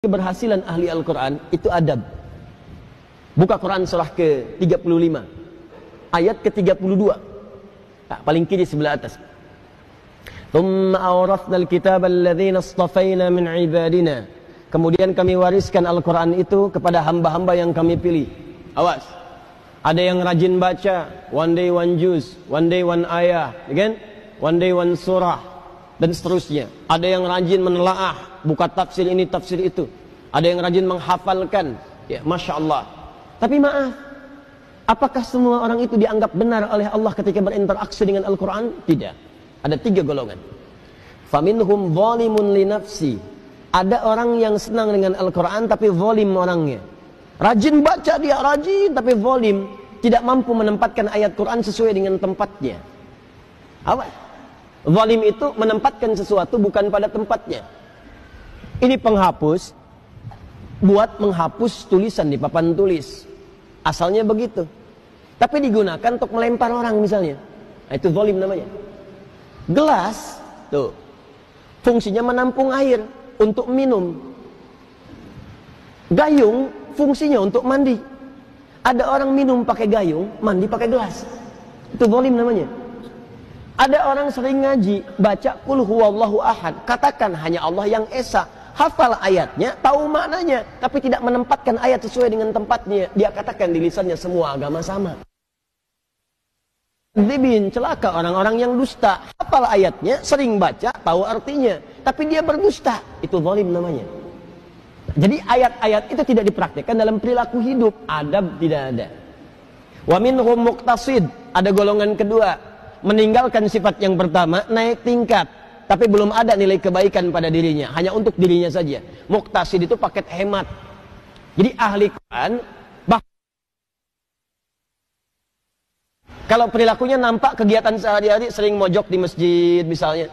Keberhasilan ahli Al-Quran itu adab. Buka Quran surah ke-35 ayat ke-32, paling kiri sebelah atas. Thumma awrathna al-kitaba alladhina istafayna min ibadina. Kemudian kami wariskan Al-Quran itu kepada hamba-hamba yang kami pilih. Awas, ada yang rajin baca, one day one juz, one day one ayah, kan? One day one surah, dan seterusnya. Ada yang rajin menelaah, buka tafsir ini, tafsir itu. Ada yang rajin menghafalkan, ya, Masya Allah. Tapi maaf, apakah semua orang itu dianggap benar oleh Allah ketika berinteraksi dengan Al-Quran? Tidak. Ada 3 golongan. Faminhum zalimun li nafsi. Ada orang yang senang dengan Al-Quran tapi zalim orangnya. Rajin baca dia, rajin tapi zalim. Tidak mampu menempatkan ayat Quran sesuai dengan tempatnya. Apa? Zalim itu menempatkan sesuatu bukan pada tempatnya. Ini penghapus, buat menghapus tulisan di papan tulis. Asalnya begitu. Tapi digunakan untuk melempar orang misalnya. Nah, itu zalim namanya. Gelas, tuh, fungsinya menampung air untuk minum. Gayung, fungsinya untuk mandi. Ada orang minum pakai gayung, mandi pakai gelas. Itu zalim namanya. Ada orang sering ngaji, baca qul huwallahu ahad, katakan hanya Allah yang esa, hafal ayatnya, tahu maknanya, tapi tidak menempatkan ayat sesuai dengan tempatnya. Dia katakan di lisannya semua agama sama. Dibin, celaka orang-orang yang dusta, hafal ayatnya, sering baca, tahu artinya, tapi dia berdusta. Itu zalim namanya. Jadi ayat-ayat itu tidak dipraktikkan dalam perilaku hidup, adab tidak ada. Wa minhum muqtasid, ada golongan kedua, meninggalkan sifat yang pertama, naik tingkat, tapi belum ada nilai kebaikan pada dirinya, hanya untuk dirinya saja. Muqtasid itu paket hemat. Jadi ahli Quran, kalau perilakunya nampak kegiatan sehari-hari, sering mojok di masjid misalnya,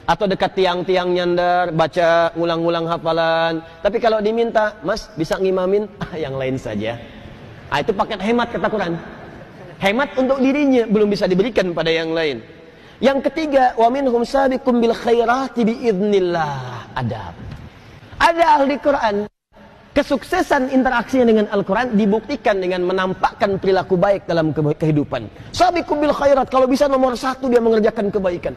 atau dekat tiang-tiang nyandar, baca ngulang-ngulang hafalan. Tapi kalau diminta, Mas bisa ngimamin, yang lain saja. Nah, itu paket hemat kata Quran. Hemat untuk dirinya, belum bisa diberikan pada yang lain. Yang ketiga, wa minhum sabiqum bil khairati biidznillah. Adab. Ada ahli Quran, kesuksesan interaksinya dengan Al-Quran dibuktikan dengan menampakkan perilaku baik dalam kehidupan. Sabiqum bil khairat, kalau bisa nomor 1 dia mengerjakan kebaikan.